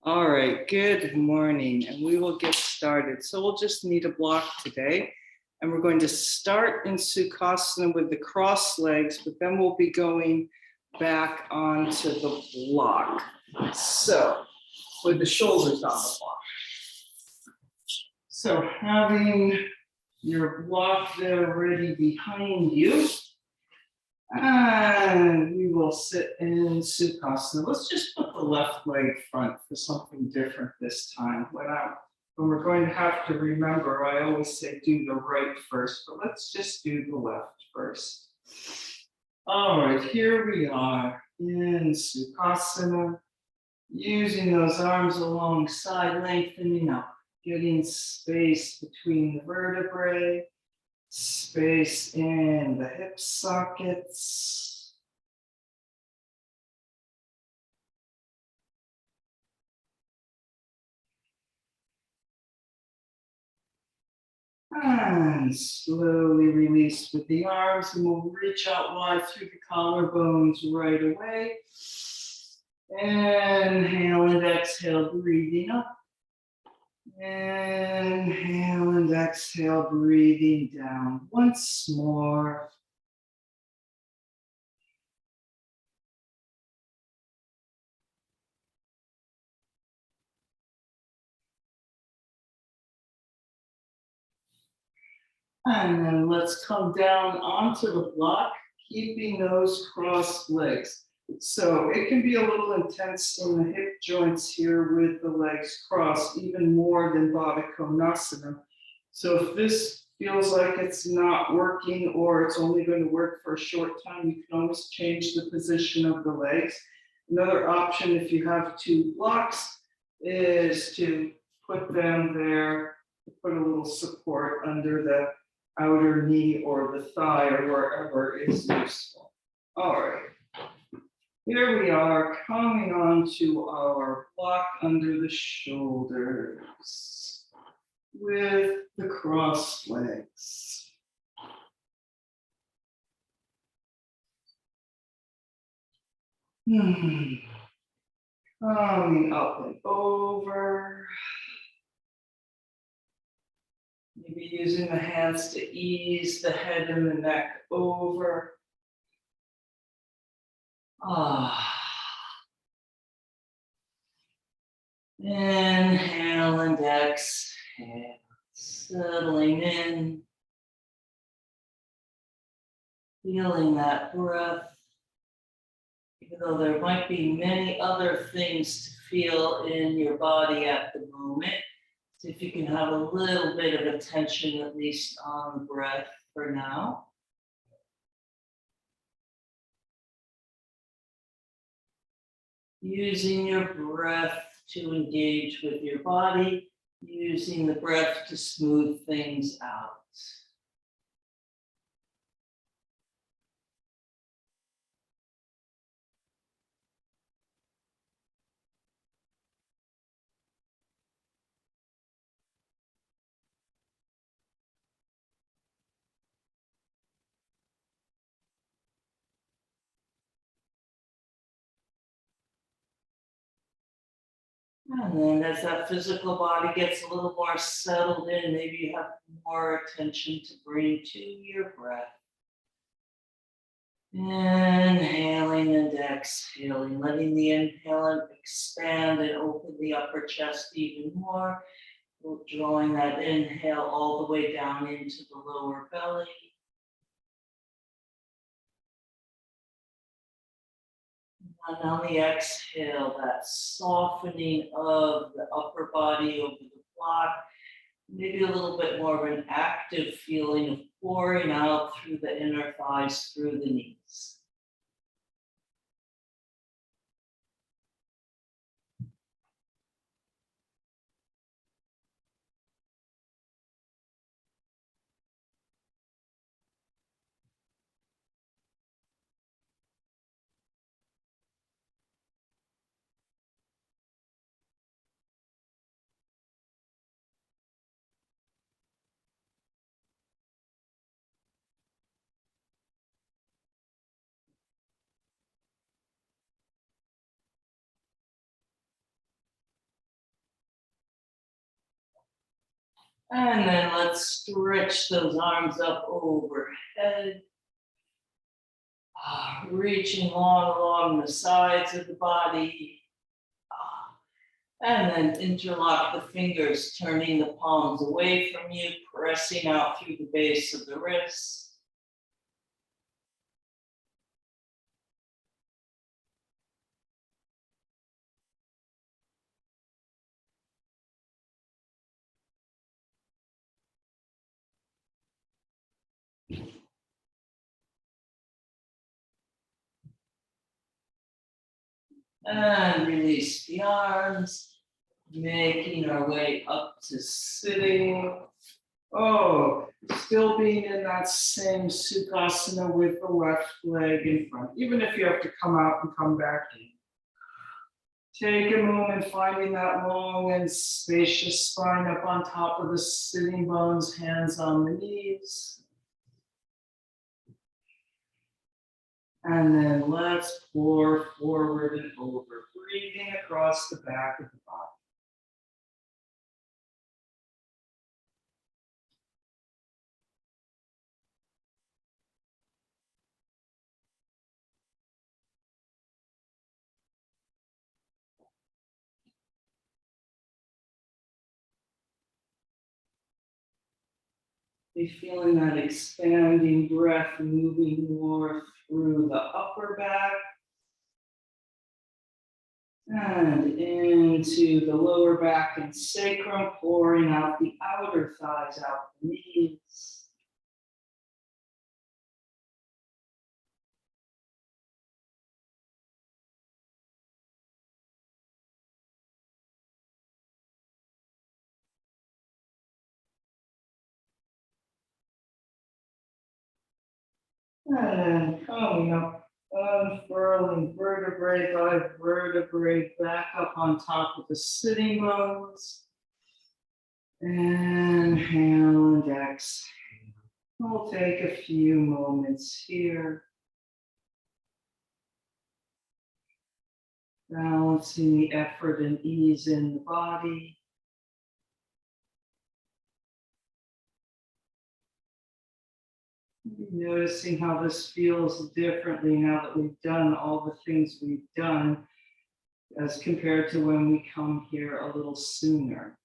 All right, good morning, and we will get started. So we'll just need a block today, and we're going to start in Sukhasana with the cross legs, but then we'll be going back onto the block. So with the shoulders on the block. So having your block there ready behind you, and we will sit in Sukhasana. Let's just put the left leg front for something different this time. When we're going to have to remember, I always say do the right first, but let's just do the left first. All right, here we are in Sukhasana, using those arms alongside, lengthening up, getting space between the vertebrae, space in the hip sockets. And slowly release with the arms, and we'll reach out wide through the collarbones right away. Inhale and exhale, breathing up. Inhale and exhale, breathing down. Once more. And then let's come down onto the block, keeping those crossed legs. So it can be a little intense in the hip joints here with the legs crossed, even more than Baddha Konasana. So if this feels like it's not working or it's only going to work for a short time, you can always change the position of the legs. Another option, if you have two blocks, is to put them there, put a little support under the outer knee or the thigh or wherever is useful. All right. Here we are coming on to our block under the shoulders with the crossed legs. Coming up and over. Maybe using the hands to ease the head and the neck over. Inhale and exhale, settling in, feeling that breath, even though there might be many other things to feel in your body at the moment. See if you can have a little bit of attention at least on the breath for now. Using your breath to engage with your body, using the breath to smooth things out. And then as that physical body gets a little more settled in, maybe you have more attention to bring to your breath. Inhaling and exhaling, letting the inhale expand and open the upper chest even more. We're drawing that inhale all the way down into the lower belly. And on the exhale, that softening of the upper body over the block, maybe a little bit more of an active feeling of pouring out through the inner thighs, through the knees. And then let's stretch those arms up overhead. Reaching long along the sides of the body. And then interlock the fingers, turning the palms away from you, pressing out through the base of the wrists. And release the arms, making our way up to sitting. Oh, still being in that same Sukhasana with the left leg in front, even if you have to come out and come back in. Take a moment, finding that long and spacious spine up on top of the sitting bones, hands on the knees. And then let's pour forward and over, breathing across the back of the body. Be feeling that expanding breath moving more through the upper back and into the lower back and sacrum, pouring out the outer thighs, out the knees. And coming up, unfurling vertebrae by vertebrae back up on top of the sitting bones. Inhale and exhale. We'll take a few moments here. Balancing the effort and ease in the body. Noticing how this feels differently now that we've done all the things we've done as compared to when we come here a little sooner.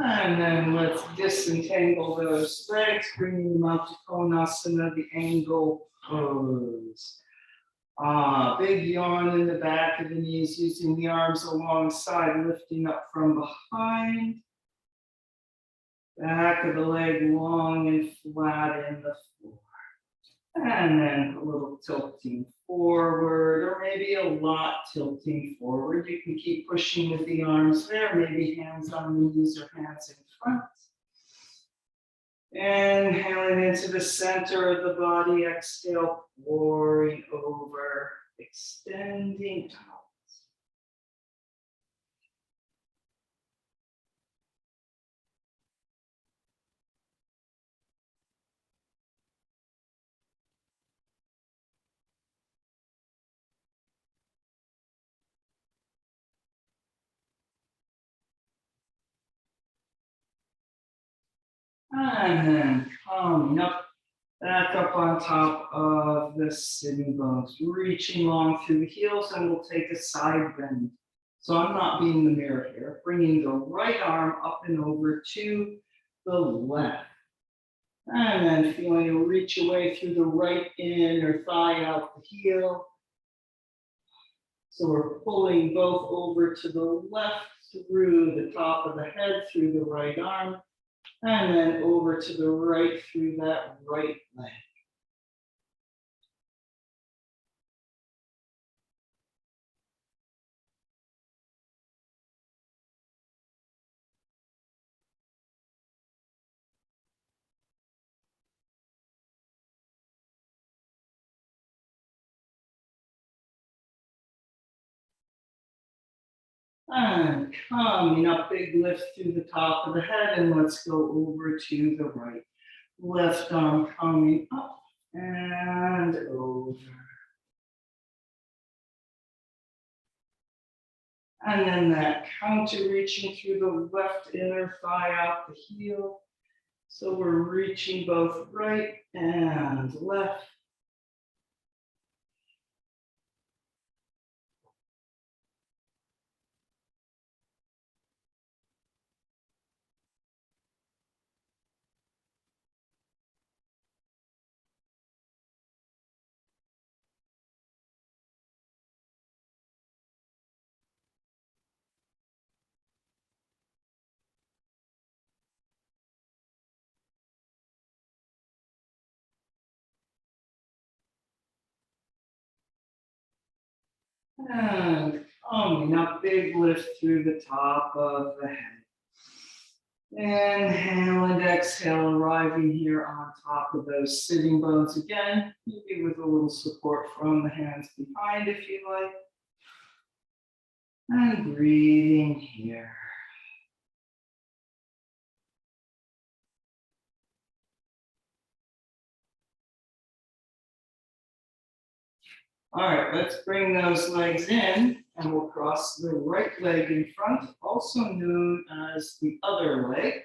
And then let's disentangle those legs, bringing them up to Konasana, the angle pose. Big yawn in the back of the knees, using the arms alongside, lifting up from behind. Back of the leg long and flat in the floor. And then a little tilting forward, or maybe a lot tilting forward. You can keep pushing with the arms there, maybe hands on the knees or hands in front. Inhaling into the center of the body, exhale, pouring over, extending out. And then coming up, back up on top of the sitting bones, reaching long through the heels, and we'll take a side bend. So I'm not being the mirror here, bringing the right arm up and over to the left. And then feeling a reach away through the right inner thigh out the heel. So we're pulling both over to the left through the top of the head, through the right arm, and then over to the right through that right leg. And coming up, big lift through the top of the head, and let's go over to the right. Left arm coming up and over. And then that counter reaching through the left inner thigh out the heel. So we're reaching both right and left. And coming up, big lift through the top of the head. Inhale and exhale, arriving here on top of those sitting bones again, maybe with a little support from the hands behind if you like. And breathing here. All right, let's bring those legs in and we'll cross the right leg in front, also known as the other leg.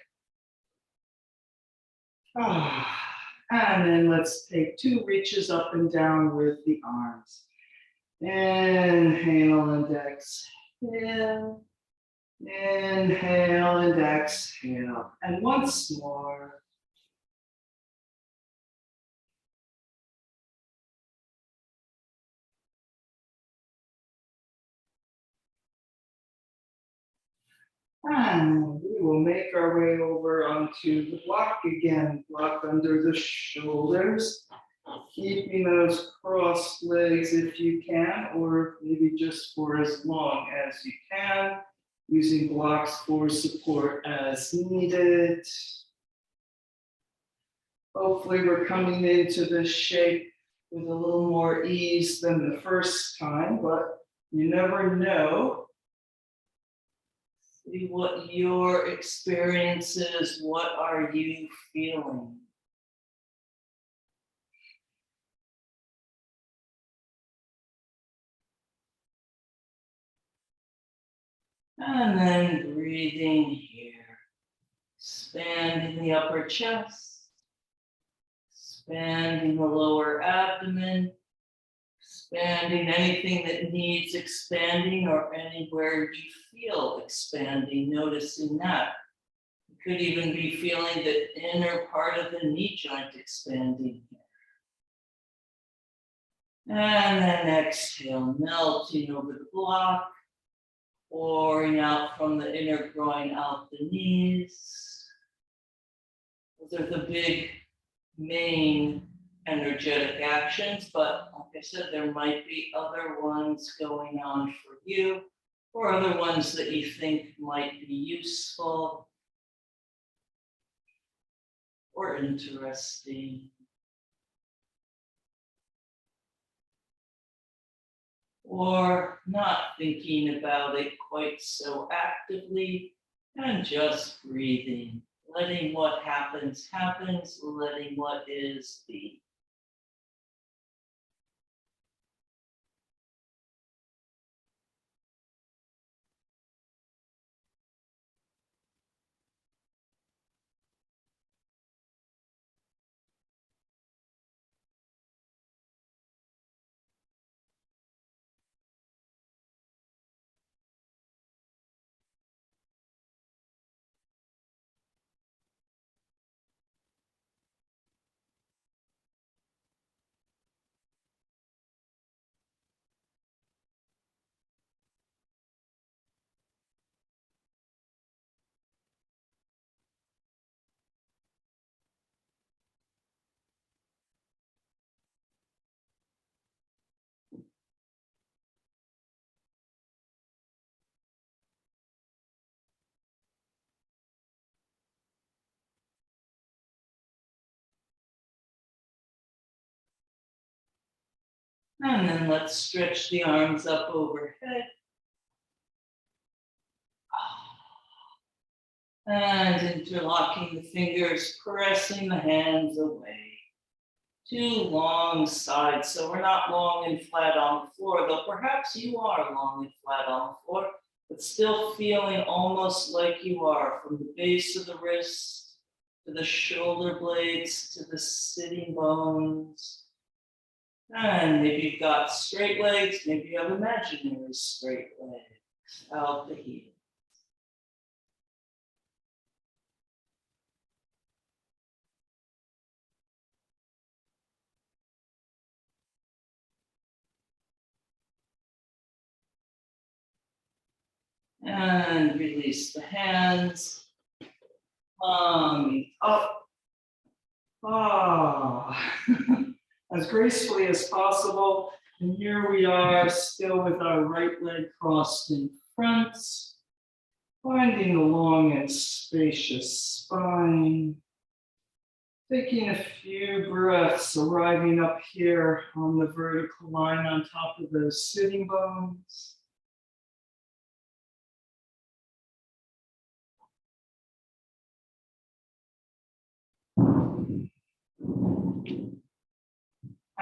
And then let's take 2 reaches up and down with the arms. Inhale and exhale. Inhale and exhale. And once more. And we will make our way over onto the block again. Block under the shoulders. Keeping those crossed legs if you can, or maybe just for as long as you can. Using blocks for support as needed. Hopefully we're coming into this shape with a little more ease than the first time, but you never know. See what your experience is. What are you feeling? And then breathing here. Expanding the upper chest. Expanding the lower abdomen. Expanding anything that needs expanding or anywhere you feel expanding, noticing that. You could even be feeling the inner part of the knee joint expanding here. And then exhale, melting over the block, pouring out from the inner groin out the knees. Those are the big main energetic actions, but like I said, there might be other ones going on for you or other ones that you think might be useful or interesting. Or not thinking about it quite so actively and just breathing, letting what happens, happens, letting what is be. And then let's stretch the arms up overhead. And interlocking the fingers, pressing the hands away. Two long sides, so we're not long and flat on the floor, though perhaps you are long and flat on the floor, but still feeling almost like you are from the base of the wrist to the shoulder blades to the sitting bones. And maybe you've got straight legs, maybe you have imaginary straight legs out the heel. And release the hands. Up. As gracefully as possible. And here we are, still with our right leg crossed in front. Finding a long and spacious spine. Taking a few breaths, arriving up here on the vertical line on top of those sitting bones.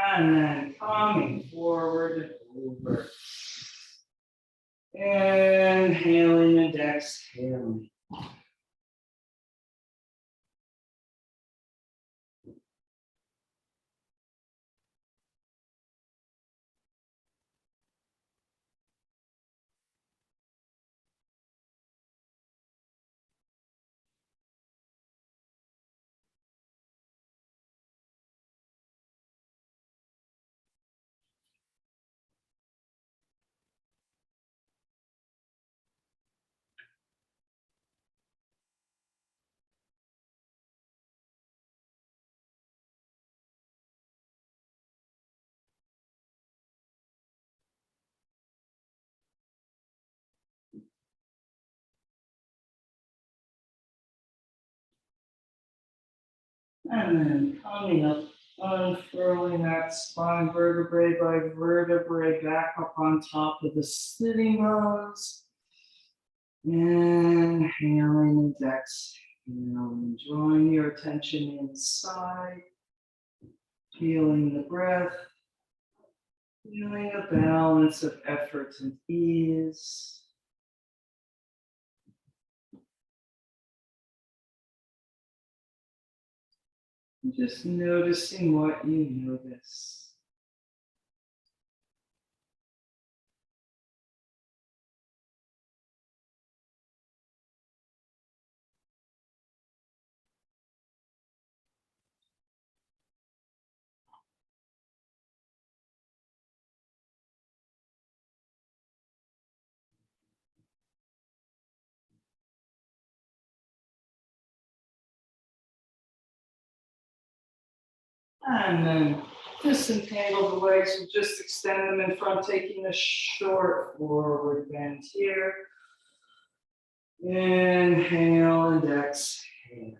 And then coming forward, over. Inhaling and exhaling. And then coming up, unfurling that spine vertebrae by vertebrae back up on top of the sitting bones. Inhaling and exhaling, drawing your attention inside, feeling the breath, feeling a balance of effort and ease. Just noticing what you notice. And then disentangle the legs and just extend them in front, taking a short forward bend here. Inhale and exhale.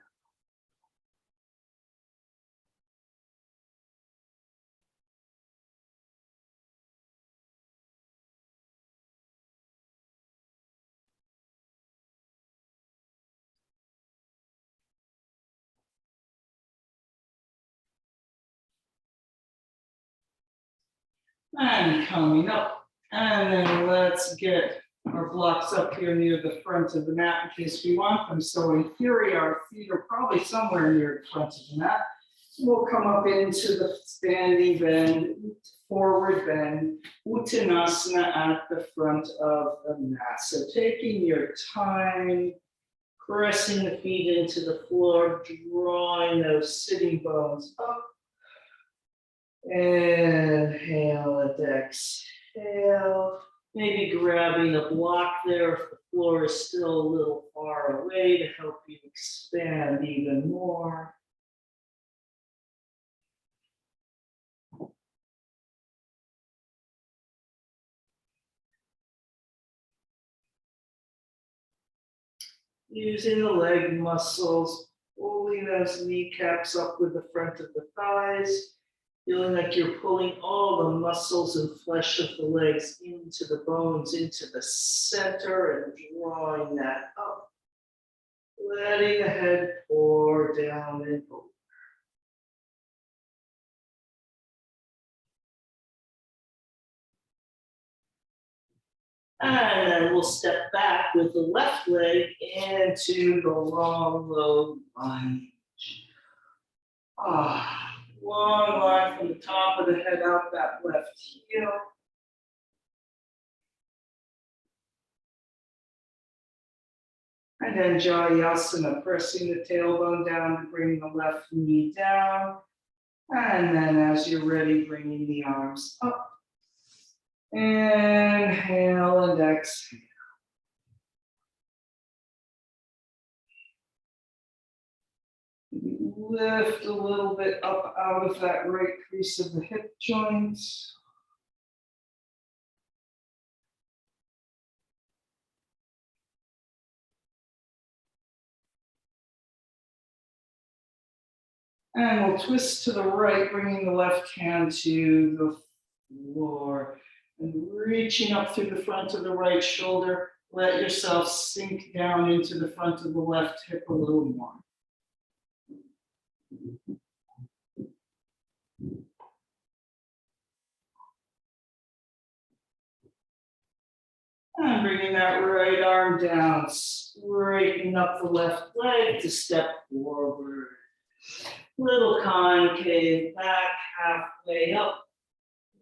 And coming up. And then let's get our blocks up here near the front of the mat in case we want them. So in theory, our feet are probably somewhere near the front of the mat. We'll come up into the standing bend, forward bend, Uttanasana at the front of the mat. So taking your time, pressing the feet into the floor, drawing those sitting bones up. Inhale and exhale. Maybe grabbing a block there if the floor is still a little far away to help you expand even more. Using the leg muscles, pulling those kneecaps up with the front of the thighs, feeling like you're pulling all the muscles and flesh of the legs into the bones, into the center, and drawing that up. letting the head pour down and over. And then we'll step back with the left leg into the long, low lunge. Long line from the top of the head out that left heel. And then Jawyasana, pressing the tailbone down to bring the left knee down. And then as you're ready, bringing the arms up. Inhale and exhale. Lift a little bit up out of that right crease of the hip joint. And we'll twist to the right, bringing the left hand to the floor. And reaching up through the front of the right shoulder, let yourself sink down into the front of the left hip a little more. And bringing that right arm down, straightening up the left leg to step forward. Little concave back, halfway up,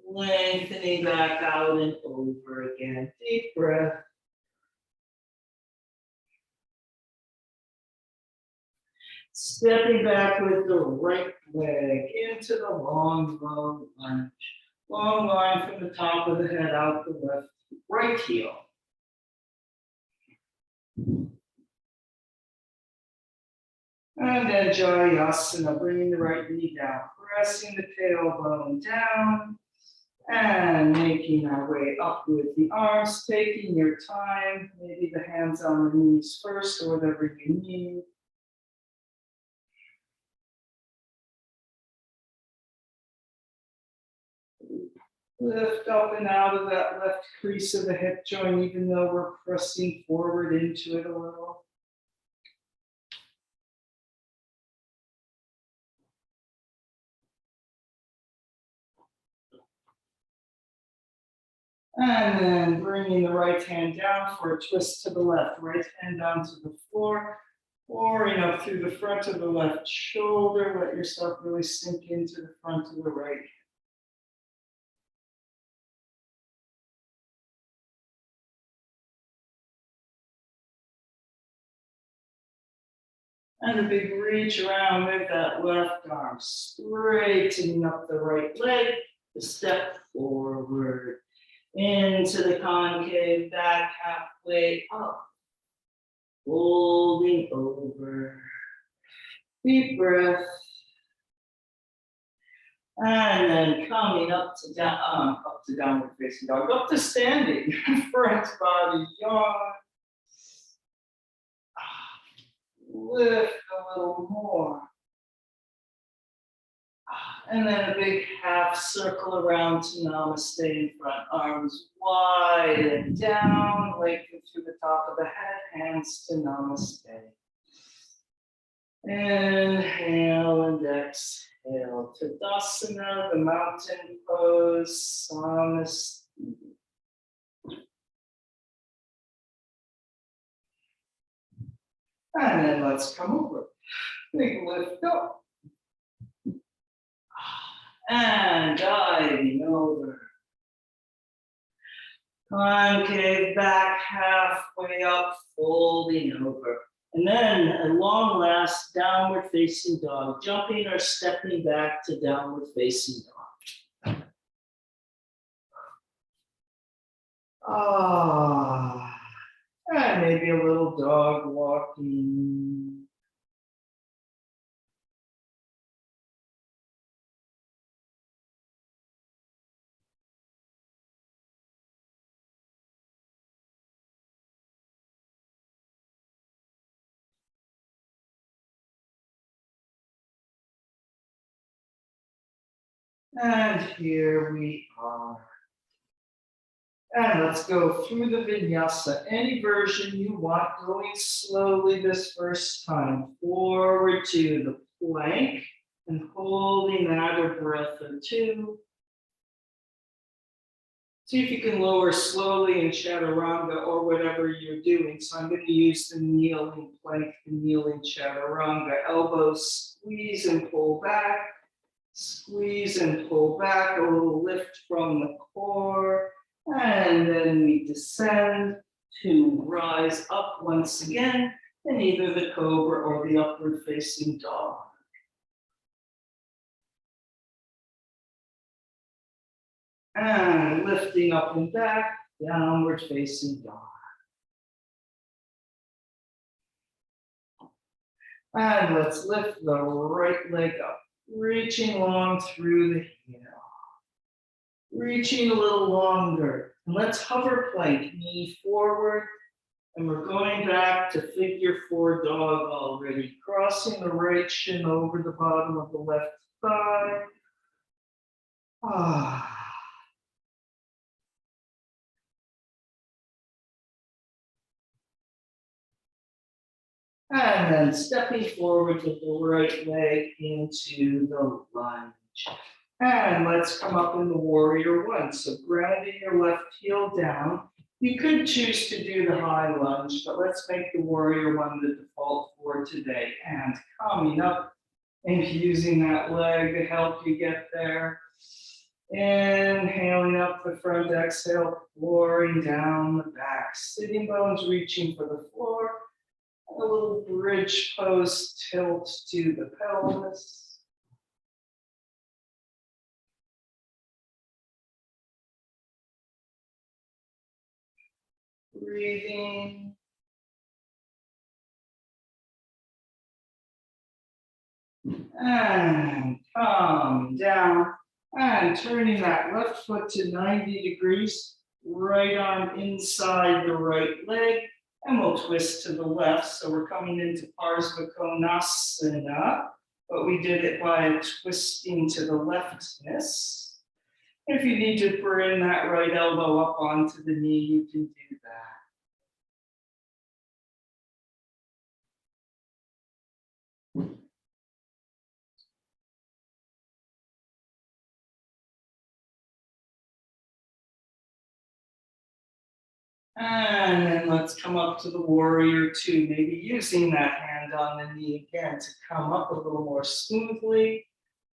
lengthening back out and over again. Deep breath. Stepping back with the right leg into the long, low lunge. Long line from the top of the head out the left, right heel. And then Jawyasana, bringing the right knee down, pressing the tailbone down, and making our way up with the arms, taking your time, maybe the hands on the knees first, or whatever you need. Lift up and out of that left crease of the hip joint, even though we're pressing forward into it a little. And then bringing the right hand down for a twist to the left. Right hand down to the floor, pouring up through the front of the left shoulder. Let yourself really sink into the front of the right. And a big reach around with that left arm, straightening up the right leg to step forward into the concave back, halfway up, holding over. Deep breath. And then coming up to downward facing dog, up to standing, front body yawn. Lift a little more. And then a big half circle around to Namaste in front, arms wide and down, lengthen through the top of the head, hands to Namaste. Inhale and exhale. Tadasana, the mountain pose, Namaste. And then let's come over. Big lift up. And diving over. Concave back, halfway up, folding over. And then a long last downward facing dog, jumping or stepping back to downward facing dog. And maybe a little dog walking. And here we are. And let's go through the vinyasa, any version you want, going slowly this first time. Forward to the plank and holding that a breath or two. See if you can lower slowly in Chaturanga or whatever you're doing. So I'm going to use the kneeling plank, the kneeling Chaturanga. Elbows squeeze and pull back. Squeeze and pull back, a little lift from the core. And then we descend to rise up once again in either the Cobra or the upward facing dog. And lifting up and back, downward facing dog. And let's lift the right leg up, reaching long through the heel. Reaching a little longer. And let's hover plank, knee forward. And we're going back to figure four dog already. Crossing the right shin over the bottom of the left thigh. And then stepping forward with the right leg into the lunge. And let's come up in the warrior one. So grounding your left heel down. You could choose to do the high lunge, but let's make the warrior one the default for today. And coming up and using that leg to help you get there. Inhaling up the front, exhale, pouring down the back. Sitting bones reaching for the floor. A little bridge pose tilt to the pelvis. Breathing. And calm down. And turning that left foot to 90 degrees. Right arm inside the right leg. And we'll twist to the left. So we're coming into Sukhasana, but we did it by twisting to the leftness. If you need to bring that right elbow up onto the knee, you can do that. And then let's come up to the warrior two, maybe using that hand on the knee again to come up a little more smoothly.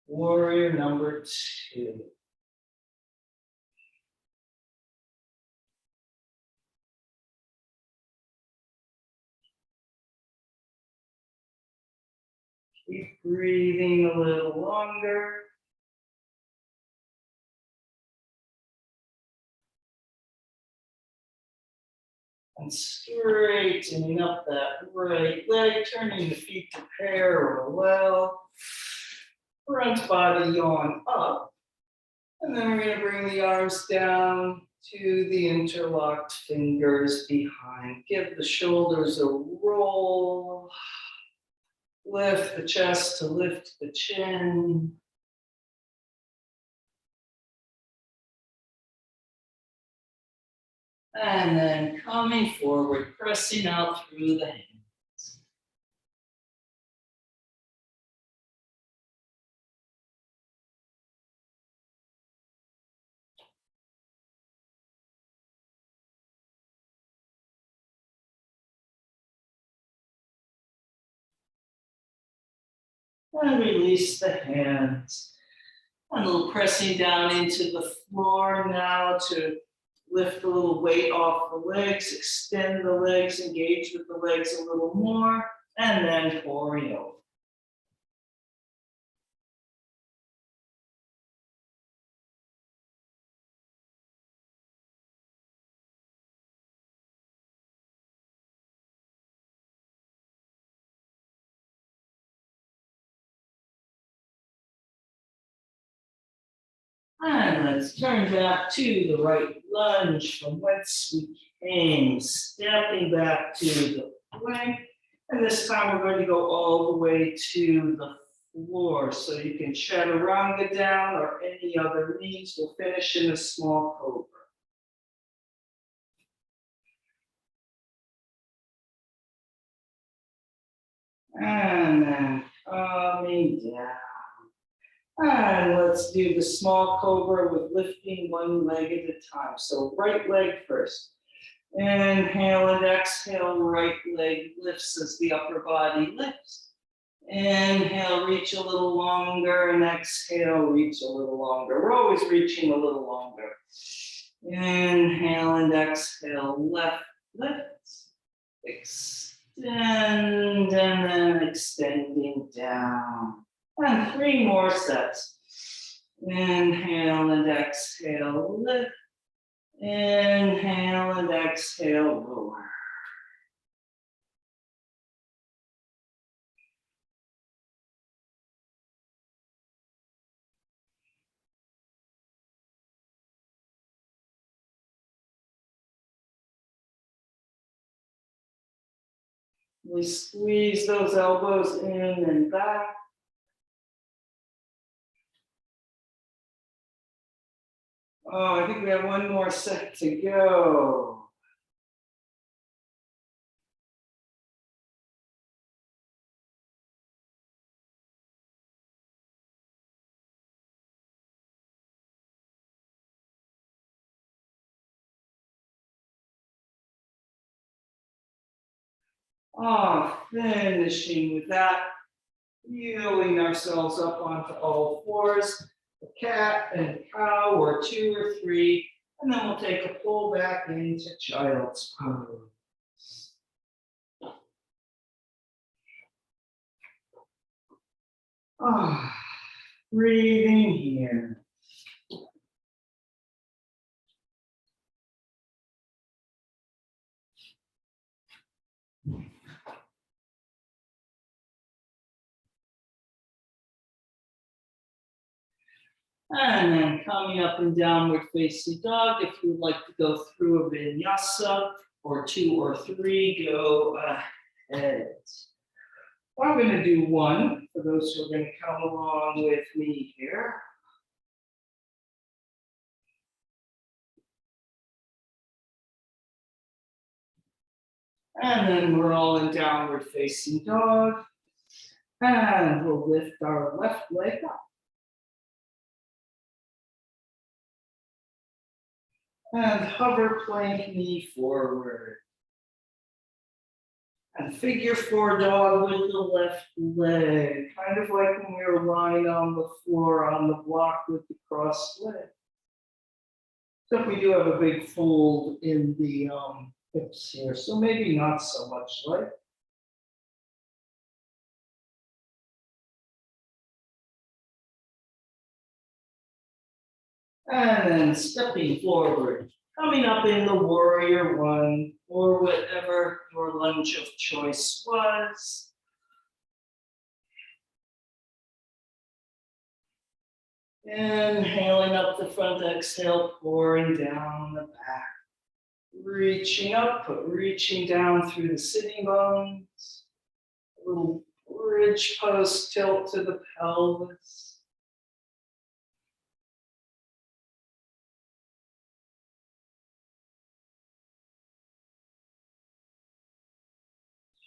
Warrior number two. Keep breathing a little longer. And straightening up that right leg, turning the feet to parallel. Front body yawn up. And then we're going to bring the arms down to the interlocked fingers behind. Give the shoulders a roll. Lift the chest to lift the chin. And then coming forward, pressing out through the hands. And release the hands. And a little pressing down into the floor now to lift a little weight off the legs, extend the legs, engage with the legs a little more, and then pouring over. And let's turn back to the right lunge from whence we came, stepping back to the plank. And this time we're going to go all the way to the floor. So you can Chaturanga down or any other knees. We'll finish in a small Cobra. And then coming down. And let's do the small cobra with lifting one leg at a time. So right leg first. Inhale and exhale, right leg lifts as the upper body lifts. Inhale, reach a little longer, and exhale, reach a little longer. We're always reaching a little longer. Inhale and exhale, left, lift, extend, and then extending down. And 3 more sets. Inhale and exhale, lift. Inhale and exhale, lower. We squeeze those elbows in and back. Oh, I think we have 1 more set to go. Finishing with that, healing ourselves up onto all fours, a cat and cow, or 2 or 3, and then we'll take a pull back into child's pose. Breathing here. And then coming up in downward facing dog. If you would like to go through a vinyasa or 2 or 3, go ahead. I'm going to do 1 for those who are going to come along with me here. And then we're all in downward facing dog. And we'll lift our left leg up. And hover plank knee forward. And figure 4 dog with the left leg, kind of like when we were lying on the floor on the block with the crossed leg. Except we do have a big fold in the hips here, so maybe not so much like. And then stepping forward, coming up in the warrior 1, or whatever your lunge of choice was. Inhaling up the front, exhale, pouring down the back. Reaching up, but reaching down through the sitting bones. A little bridge pose tilt to the pelvis.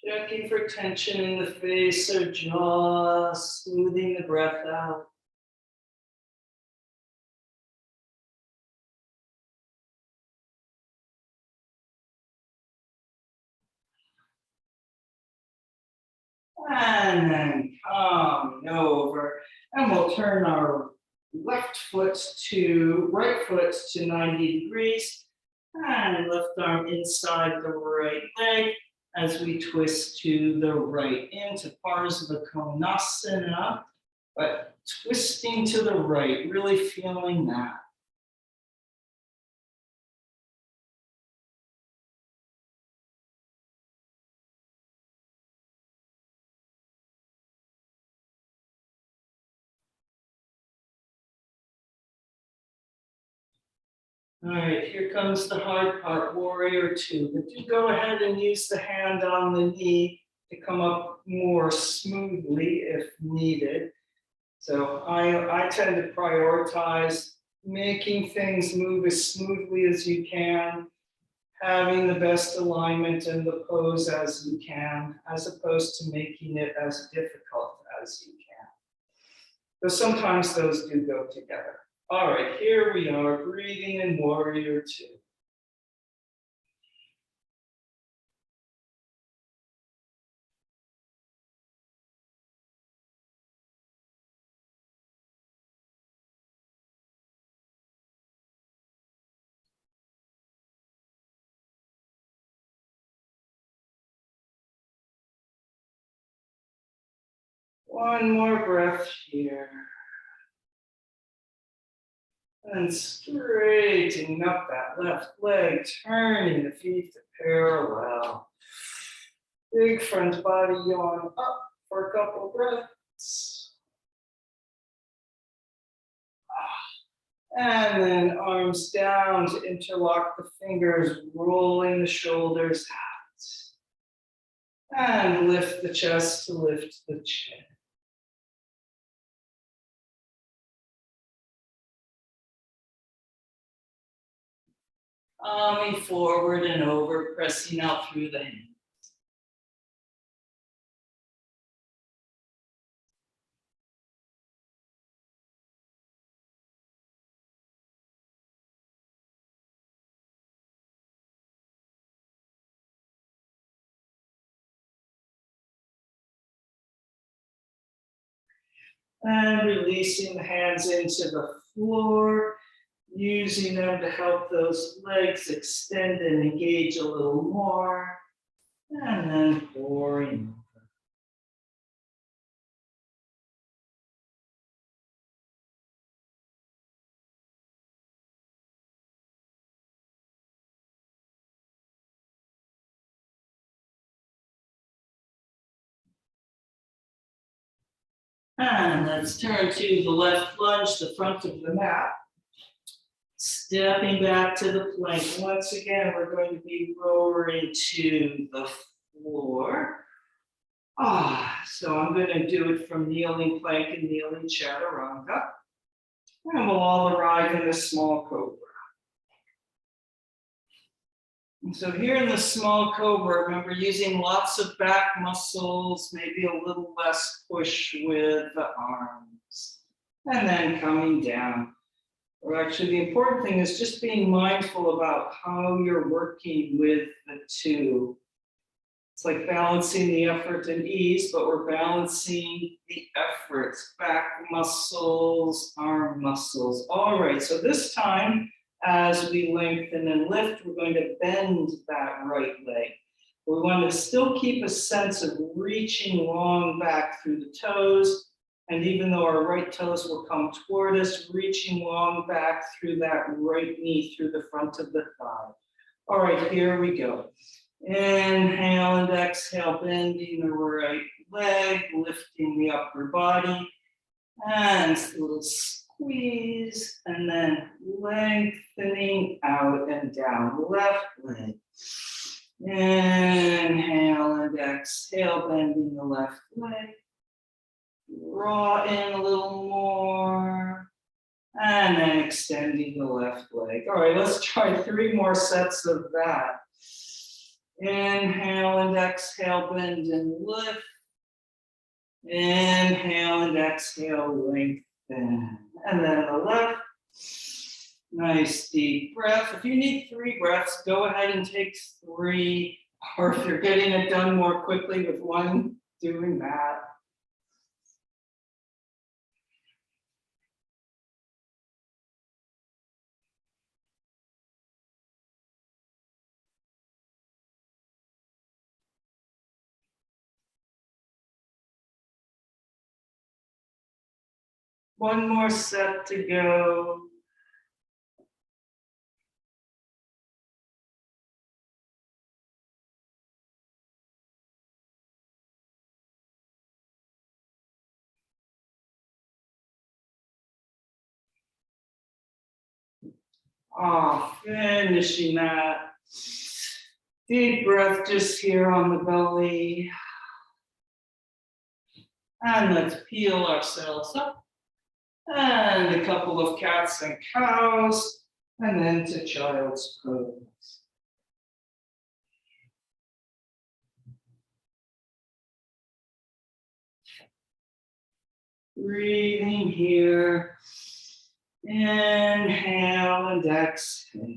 Checking for tension in the face or jaw, smoothing the breath out. And then coming over, and we'll turn our right foot to 90 degrees, and left arm inside the right leg as we twist to the right into Sukhasana, but twisting to the right, really feeling that. All right, here comes the hard part, warrior 2. But do go ahead and use the hand on the knee to come up more smoothly if needed. So I tend to prioritize making things move as smoothly as you can. having the best alignment in the pose as you can, as opposed to making it as difficult as you can. But sometimes those do go together. All right, here we are, breathing in warrior two. One more breath here. And straightening up that left leg, turning the feet to parallel. Big front body yawn up for a couple breaths. And then arms down to interlock the fingers, rolling the shoulders out. And lift the chest to lift the chin. Arming forward and over, pressing out through the hands. And releasing the hands into the floor, using them to help those legs extend and engage a little more. And then pouring over. And let's turn to the left lunge, the front of the mat. Stepping back to the plank. Once again, we're going to be lowering to the floor. So I'm going to do it from kneeling plank and kneeling chaturanga. And we'll all arrive in a small cobra. And so here in the small cobra, remember using lots of back muscles, maybe a little less push with the arms. And then coming down. Or actually, the important thing is just being mindful about how you're working with the two. It's like balancing the effort and ease, but we're balancing the efforts, back muscles, arm muscles. All right, so this time, as we lengthen and lift, we're going to bend that right leg. We want to still keep a sense of reaching long back through the toes. And even though our right toes will come toward us, reaching long back through that right knee, through the front of the thigh. All right, here we go. Inhale and exhale, bending the right leg, lifting the upper body. And a little squeeze, and then lengthening out and down, left leg. Inhale and exhale, bending the left leg. Draw in a little more, and then extending the left leg. All right, let's try 3 more sets of that. Inhale and exhale, bend and lift. Inhale and exhale, lengthen. And then the left. Nice deep breath. If you need 3 breaths, go ahead and take 3. Or if you're getting it done more quickly with 1, doing that. One more set to go. Finishing that. Deep breath just here on the belly. And let's peel ourselves up. And a couple of cats and cows. And then to child's pose. Breathing here. Inhale and exhale.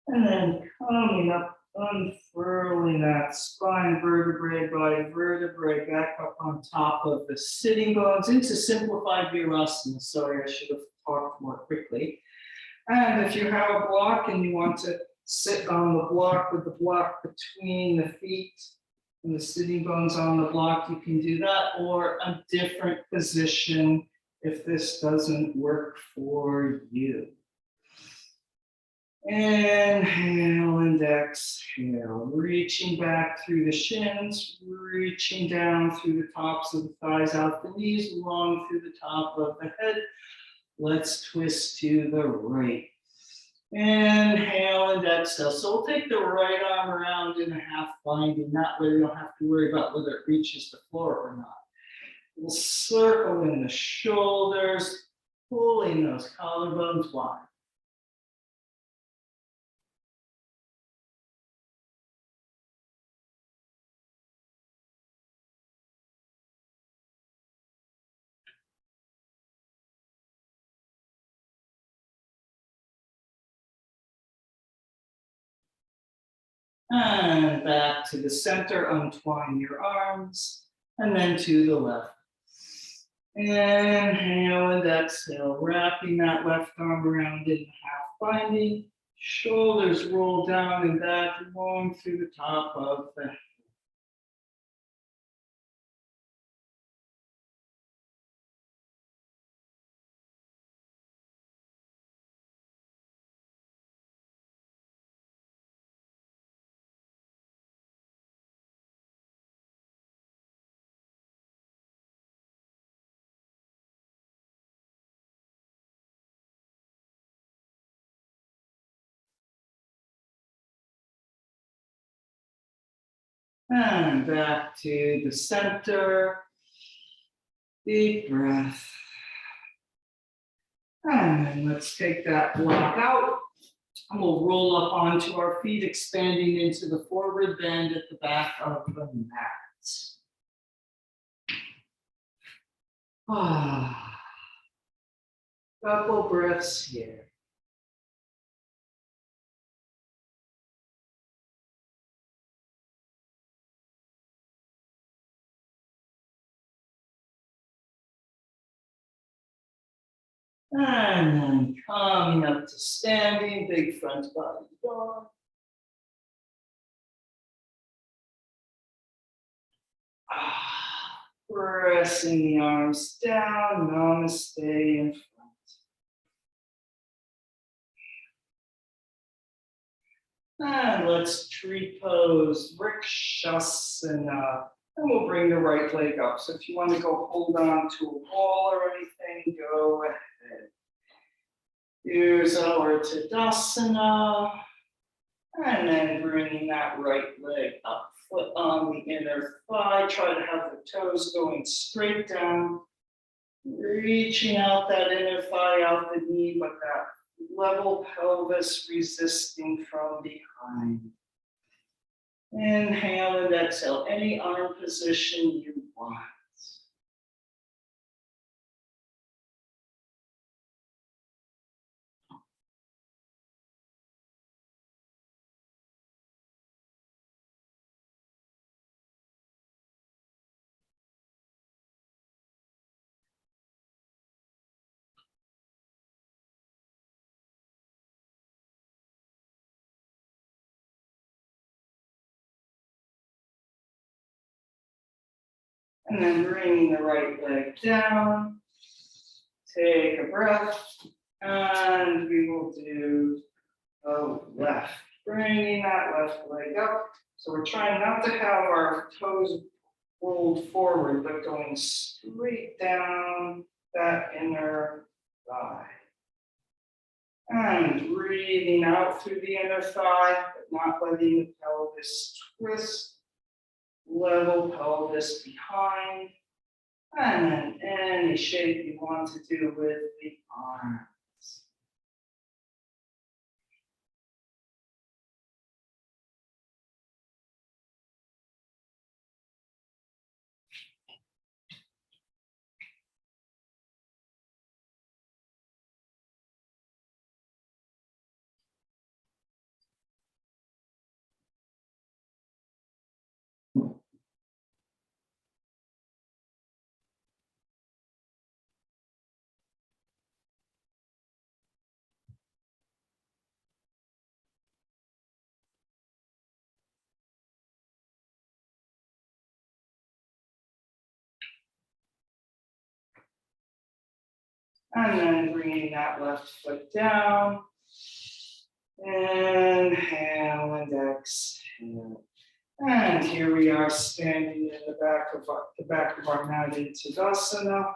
And then coming up, unfurling that spine vertebrae by vertebrae back up on top of the sitting bones into simplified virasana. Sorry, I should have talked more quickly. And if you have a block and you want to sit on the block with the block between the feet and the sitting bones on the block, you can do that, or a different position if this doesn't work for you. Inhale and exhale, reaching back through the shins, reaching down through the tops of the thighs, out the knees, long through the top of the head. Let's twist to the right. Inhale and exhale. So we'll take the right arm around in a half binding. That way we don't have to worry about whether it reaches the floor or not. We'll circle in the shoulders, pulling those collarbones wide. And back to the center, untwine your arms, and then to the left. Inhale and exhale, wrapping that left arm around in half binding. Shoulders roll down and back, long through the top of the head. And back to the center. Deep breath. And then let's take that block out. And we'll roll up onto our feet, expanding into the forward bend at the back of the mat. Couple breaths here. And then coming up to standing, big front body yawn. Pressing the arms down, Namaste in front. And let's tree pose, Vrikshasana. And we'll bring the right leg up. So if you want to go hold on to a wall or anything, go ahead. Here's our Tadasana. And then bringing that right leg up, foot on the inner thigh. Try to have the toes going straight down. Reaching out that inner thigh, out the knee, but that level pelvis resisting from behind. Inhale and exhale, any arm position you want. And then bringing the right leg down. Take a breath. And we will do the left. Bringing that left leg up. So we're trying not to have our toes rolled forward, but going straight down that inner thigh. And breathing out through the inner thigh, but not letting the pelvis twist. Level pelvis behind. And then any shape you want to do with the arms. And then bringing that left foot down. Inhale and exhale. And here we are standing in the back of our mat in Sukhasana.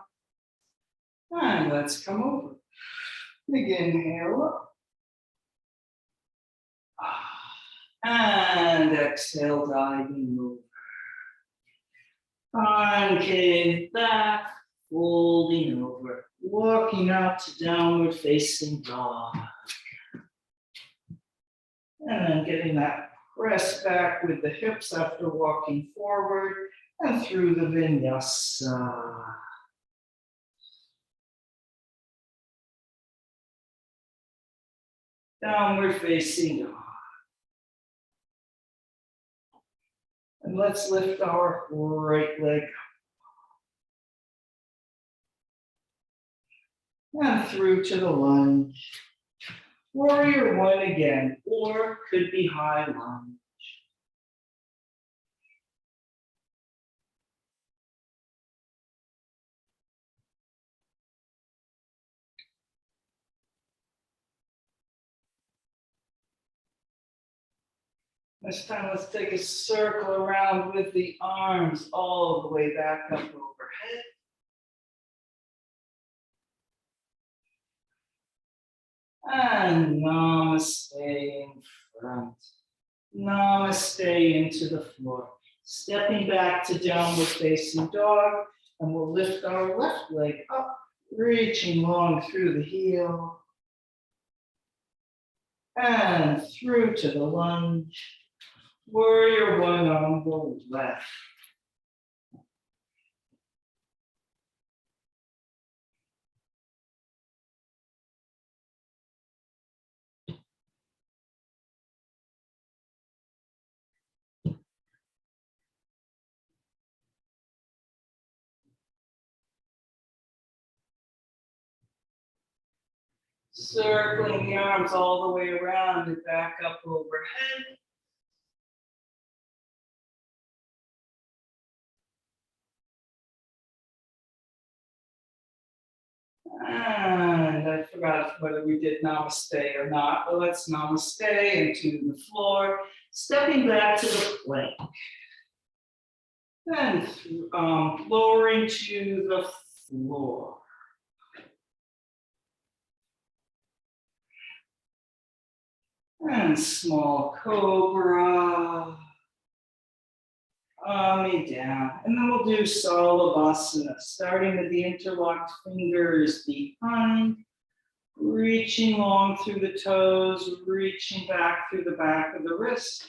And let's come over. Big inhale up. And exhale, diving over. Concave back, folding over. Walking out to downward facing dog. And then getting that press back with the hips after walking forward and through the vinyasa. Downward facing dog. And let's lift our right leg. And through to the lunge. Warrior one again, or could be high lunge. This time, let's take a circle around with the arms all the way back up overhead. And namaste in front. Namaste into the floor. Stepping back to downward facing dog, and we'll lift our left leg up, reaching long through the heel. And through to the lunge. Warrior one on the left. Circling the arms all the way around and back up overhead. And I forgot whether we did namaste or not, but let's namaste into the floor, stepping back to the plank. And lowering to the floor. And small cobra. Coming down. And then we'll do Salabhasana, starting with the interlocked fingers behind, reaching long through the toes, reaching back through the back of the wrist.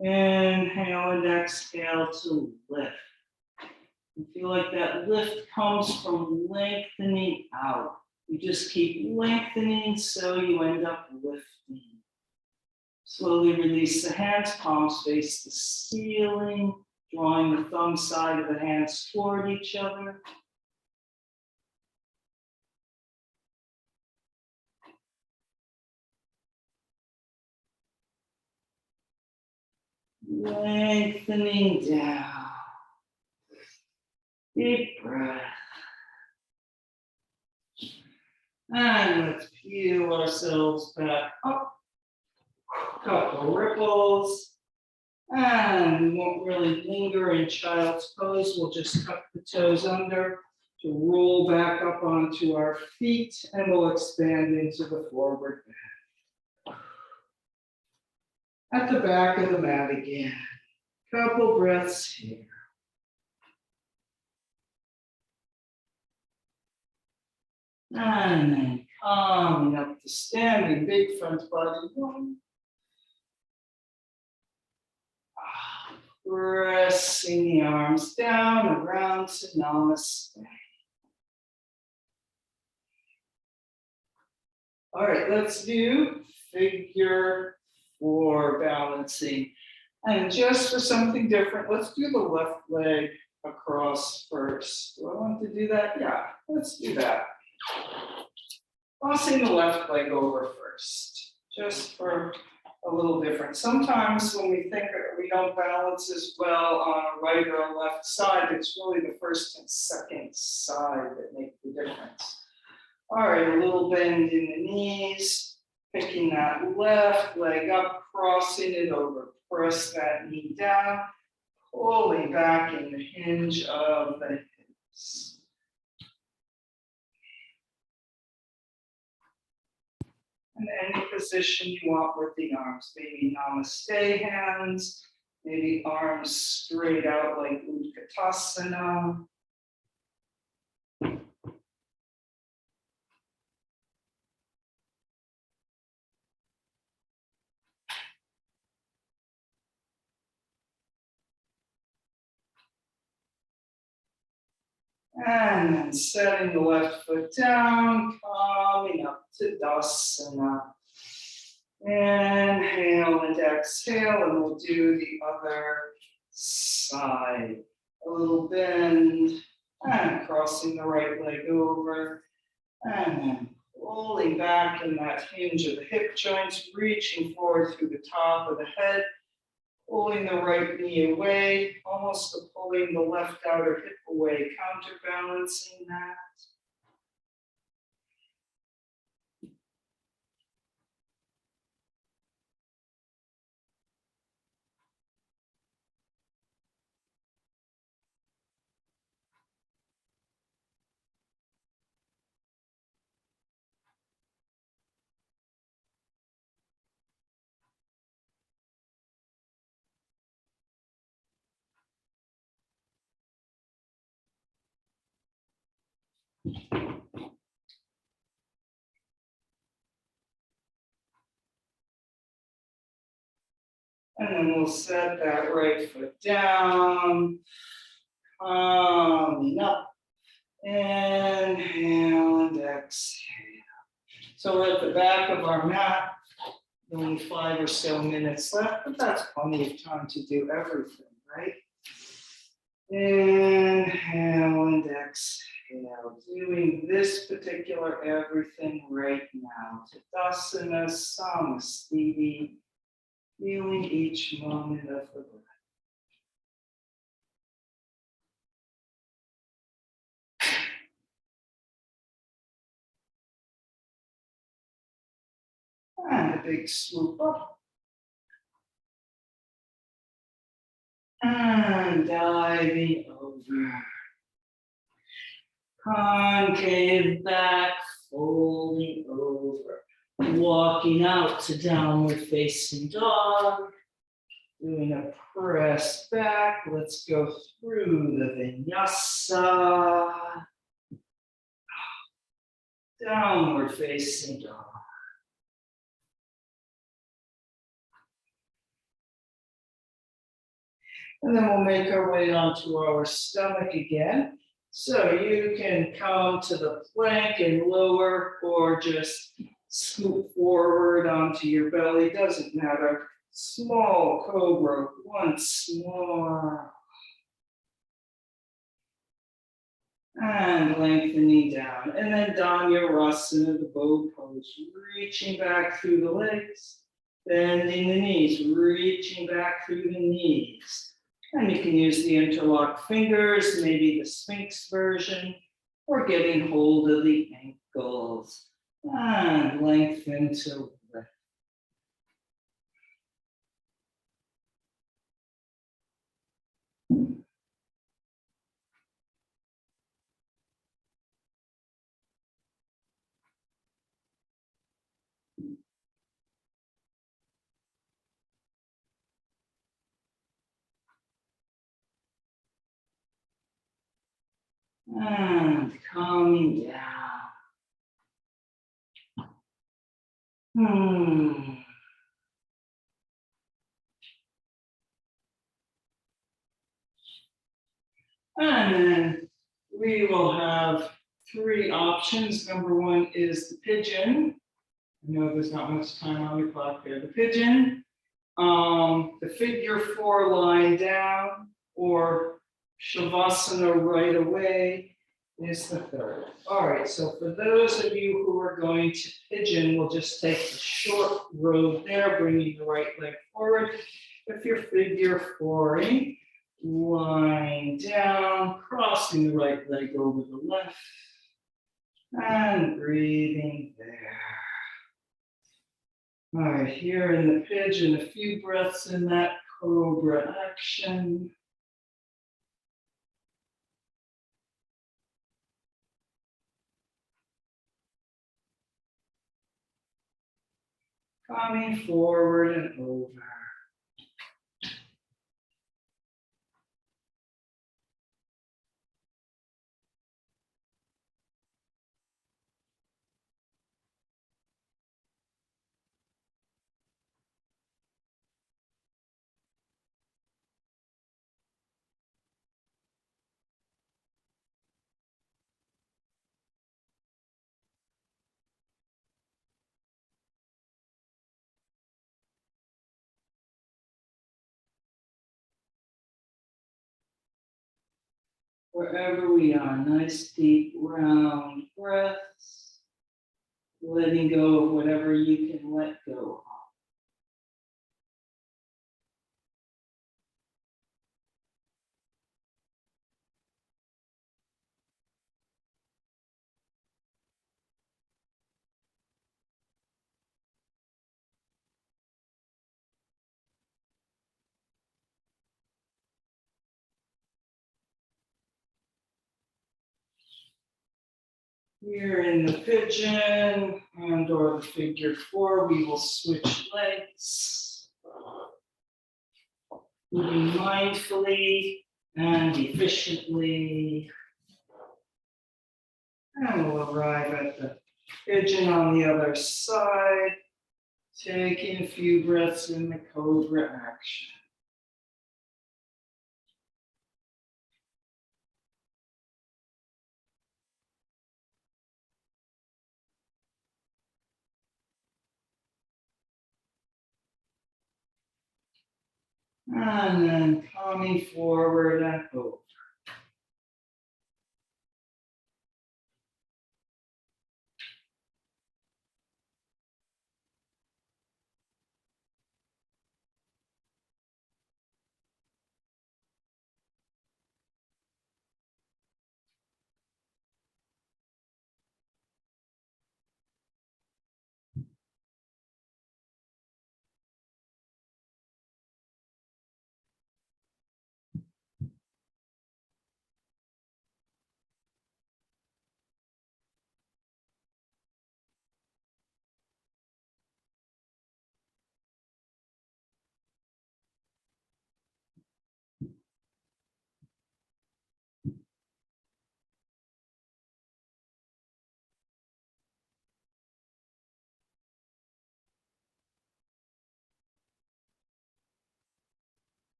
Inhale and exhale to lift. You feel like that lift comes from lengthening out. You just keep lengthening so you end up lifting. Slowly release the hands, palms face the ceiling, drawing the thumb side of the hands toward each other. Lengthening down. Deep breath. And let's peel ourselves back up. Couple ripples. And we won't really linger in child's pose. We'll just tuck the toes under, to roll back up onto our feet, and we'll expand into the forward bend. At the back of the mat again. Couple breaths here. And then coming up to standing, big front body. One. Pressing the arms down around to Namaste. All right, let's do figure 4 balancing. And just for something different, let's do the left leg across first. Do I want to do that? Yeah, let's do that. Crossing the left leg over first, just for a little different. Sometimes when we think we don't balance as well on a right or a left side, it's really the first and second side that make the difference. All right, a little bend in the knees, picking that left leg up, crossing it over, press that knee down, pulling back in the hinge of the hips. And any position you want with the arms, maybe Namaste hands, maybe arms straight out like Utkatasana. And then setting the left foot down, coming up to Dasana. Inhale and exhale, and we'll do the other side. A little bend, and crossing the right leg over, and then pulling back in that hinge of the hip joints, reaching forward through the top of the head, pulling the right knee away, almost pulling the left outer hip away, counterbalancing that. And then we'll set that right foot down, coming up, inhale and exhale. So we're at the back of our mat, only 5 or so minutes left, but that's plenty of time to do everything, right? Inhale and exhale, doing this particular everything right now. Tadasana, Samasthiti, feeling each moment of the breath. And a big swoop up. And diving over. Concave back, folding over. Walking out to downward facing dog. Doing a press back. Let's go through the vinyasa. Downward facing dog. And then we'll make our way onto our stomach again. So you can come to the plank and lower, or just scoot forward onto your belly, doesn't matter. Small cobra, once more. And lengthening down. And then Dhanurasana, the bow pose, reaching back through the legs, bending the knees, reaching back through the knees. And you can use the interlocked fingers, maybe the Sphinx version, or getting hold of the ankles. And lengthen to lift. And calming down. And then we will have three options. Number one is the pigeon. I know there's not much time on the clock there. The pigeon, the figure four lying down, or Shavasana right away is the third. All right, so for those of you who are going to pigeon, we'll just take the short road there, bringing the right leg forward. If you're figure fouring, lying down, crossing the right leg over the left, and breathing there. All right, here in the pigeon, a few breaths in that Cobra action. Coming forward and over. Wherever we are, nice deep round breaths, letting go of whatever you can let go of. Here in the pigeon and or the figure four, we will switch legs, moving mindfully and efficiently. And we'll arrive at the pigeon on the other side, taking a few breaths in the Cobra action. And then coming forward and over.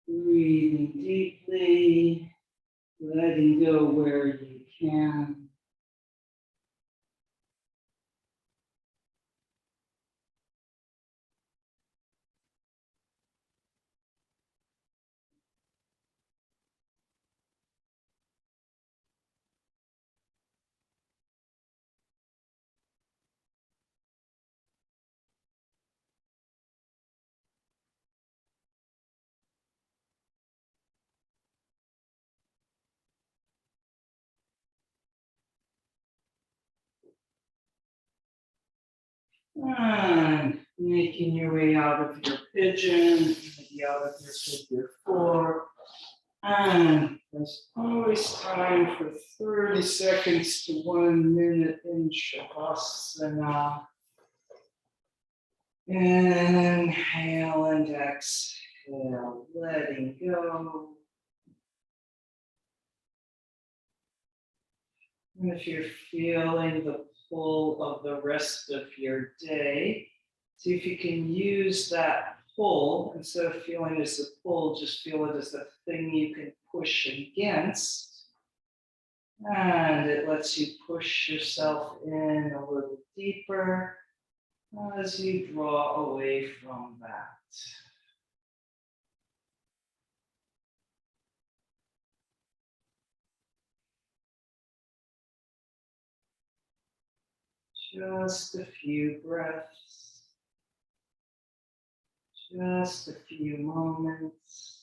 Breathing deeply, letting go where you can. And making your way out of your pigeon, maybe out of your figure four. And there's always time for 30 seconds to 1 minute in Shavasana. Inhale and exhale, letting go. And if you're feeling the pull of the rest of your day, see if you can use that pull, instead of feeling it as a pull, just feel it as a thing you can push against. And it lets you push yourself in a little deeper as you draw away from that. Just a few breaths, just a few moments.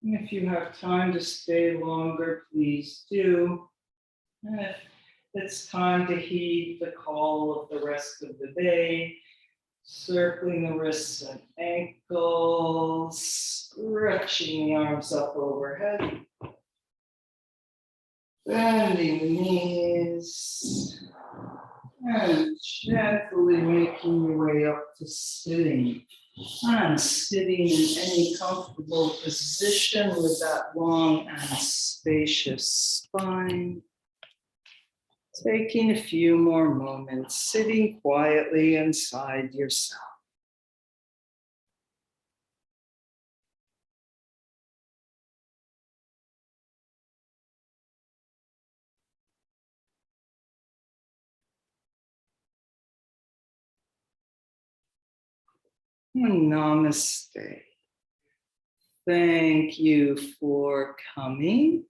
And if you have time to stay longer, please do. And if it's time to heed the call of the rest of the day, circling the wrists and ankles, stretching the arms up overhead, bending the knees, and gently making your way up to sitting. And sitting in any comfortable position with that long and spacious spine. Taking a few more moments, sitting quietly inside yourself. Namaste. Thank you for coming.